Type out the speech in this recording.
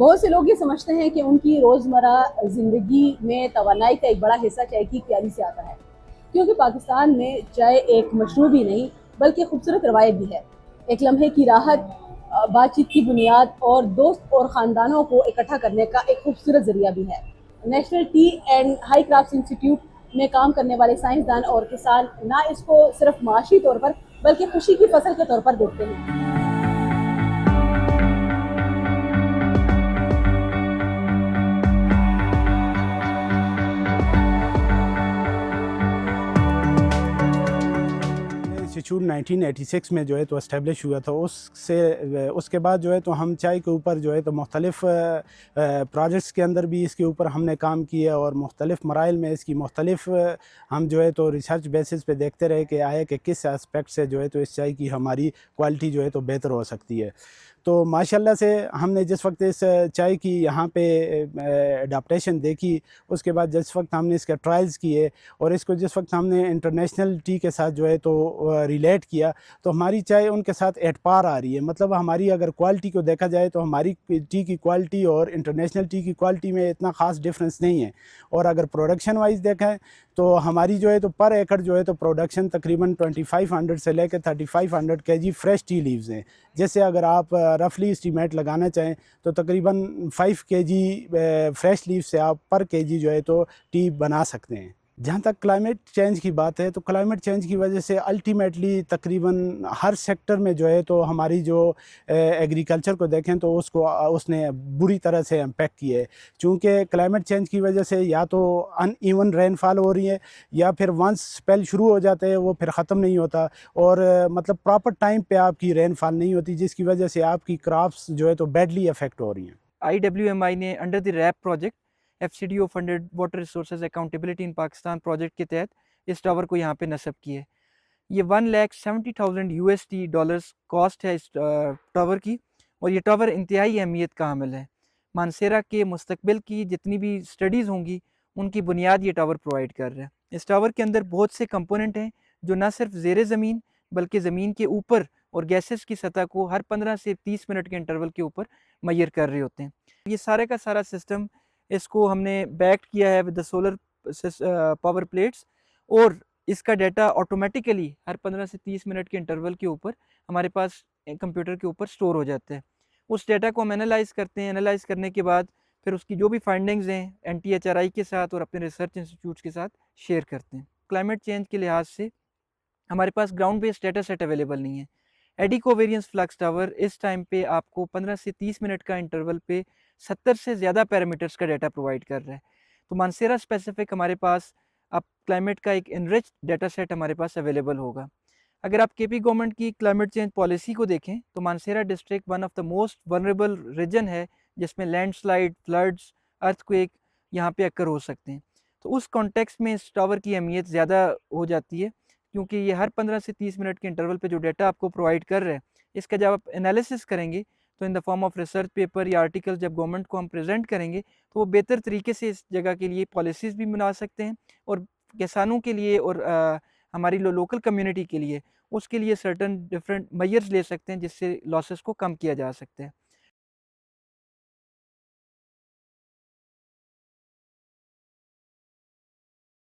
बहुत से लोग ये समझते हैं कि उनकी रोज़मर्रा ज़िंदगी में तवानाई का एक बड़ा हिस्सा चाय की प्याली से आता है, क्योंकि पाकिस्तान में चाय एक मशरूब ही नहीं बल्कि खूबसूरत रवायत भी है। एक लम्हे की राहत, बातचीत की बुनियाद और दोस्त और ख़ानदानों को इकट्ठा करने का एक खूबसूरत ज़रिया भी है। National T and high craft institute में काम करने वाले साइंसदान और किसान ना इसको सिर्फ माशी तौर पर बल्कि खुशी की फसल के तौर पर देखते हैं। इंस्टीट्यूट 1986 में जो है तो इस्टेब्लिश हुआ था। उसके बाद जो है तो हम चाय के ऊपर जो है तो मुख्तलिफ प्रोजेक्ट्स के अंदर भी इसके ऊपर हमने काम किया और मुख्तलिफ मराइल में इसकी मुख्तलिफ हम जो है तो रिसर्च बेसिस पे देखते रहे कि आए कि किस एस्पेक्ट से जो है तो इस चाय की हमारी क्वालिटी जो है तो बेहतर हो सकती है। तो माशाल्लाह से हमने जिस वक्त इस चाय की यहाँ पे अडाप्टेशन देखी, उसके बाद जिस वक्त हमने इसके ट्रायल्स किए और इसको जिस वक्त हमने इंटरनेशनल टी के साथ जो है तो रिलेट किया, तो हमारी चाय उनके साथ एट पार आ रही है। मतलब हमारी अगर क्वालिटी को देखा जाए तो हमारी टी की क्वालिटी और इंटरनेशनल टी की क्वालिटी में इतना ख़ास डिफरेंस नहीं है। और अगर प्रोडक्शन वाइज देखें तो हमारी जो है तो पर एकड़ जो है तो प्रोडक्शन तकरीबन 2500 से लेकर 3500 केजी फ्रेश टी लीव्स हैं। जैसे अगर आप रफली एस्टीमेट लगाना चाहें तो तकरीबन 5 केजी फ्रेश लीव से आप पर केजी जो है तो टी बना सकते हैं। जहाँ तक क्लाइमेट चेंज की बात है तो क्लाइमेट चेंज की वजह से अल्टीमेटली तकरीबन हर सेक्टर में जो है तो हमारी जो एग्रीकल्चर को देखें तो उसने बुरी तरह से इम्पेक्ट किया है। चूँकि क्लाइमेट चेंज की वजह से या तो अनइवन रेनफॉल हो रही है या फिर वंस स्पेल शुरू हो जाते हैं वो फिर ख़त्म नहीं होता और मतलब प्रॉपर टाइम पे आपकी रेनफॉल नहीं होती, जिसकी वजह से आपकी क्रॉप्स जो है तो बैडली अफेक्ट हो रही हैं। IWMI ने under the WRAP project FCDO funded water resources accountability in Pakistan project के तहत इस टावर को यहाँ पे नस्ब किए। ये 1,70,000 USD डॉलर्स कॉस्ट है इस टावर की और ये टावर इंतहाई अहमियत का हामिल है। मानसेरा के मुस्तकबिल की जितनी भी स्टडीज़ होंगी उनकी बुनियाद ये टावर प्रोवाइड कर रहा है। इस टावर के अंदर बहुत से कंपोनेंट हैं जो न सिर्फ ज़ेरे ज़मीन बल्कि ज़मीन के ऊपर और गैसेस की सतह को हर 15 से 30 मिनट के इंटरवल के ऊपर मैयर कर रहे होते हैं। ये सारे का सारा सिस्टम इसको हमने बैक्ड किया है with the solar power plates और इसका डाटा ऑटोमेटिकली हर 15 से 30 मिनट के इंटरवल के ऊपर हमारे पास कंप्यूटर के ऊपर स्टोर हो जाता है। उस डाटा को हम एनालाइज करते हैं, एनालाइज करने के बाद फिर उसकी जो भी फाइंडिंग्स हैं NTHRI के साथ और अपने रिसर्च इंस्टीट्यूट्स के साथ शेयर करते हैं। क्लाइमेट चेंज के लिहाज से हमारे पास ground based data set available नहीं है। एडी कोवेरियंस फ्लक्स टावर इस टाइम पे आपको 15 से 30 मिनट का इंटरवल पे 70 से ज़्यादा पैरामीटर्स का डाटा प्रोवाइड कर रहा है। तो मानसेरा स्पेसिफिक हमारे पास अब क्लाइमेट का एक इनरिच डाटा सेट हमारे पास अवेलेबल होगा। अगर आप KP गवर्नमेंट की क्लाइमेट चेंज पॉलिसी को देखें तो Mansehra district one of the most vulnerable region है जिसमें लैंडस्लाइड, फ्लड्स, अर्थक्वेक यहाँ पे अक्कर हो सकते हैं। तो उस कॉन्टेक्स्ट में इस टावर की अहमियत ज़्यादा हो जाती है क्योंकि ये हर 15 से 30 मिनट के इंटरवल पे जो डाटा आपको प्रोवाइड कर रहा है, इसका जब आप एनालिसिस करेंगे तो in the form of research paper या आर्टिकल जब गवर्नमेंट को हम प्रेजेंट करेंगे तो वो बेहतर तरीके से इस जगह के लिए पॉलिसीज़ भी बना सकते हैं और किसानों के लिए और हमारी लोकल कम्युनिटी के लिए उसके लिए सर्टन डिफरेंट मेजर्स ले सकते हैं जिससे लॉसेस को कम किया जा सकता है।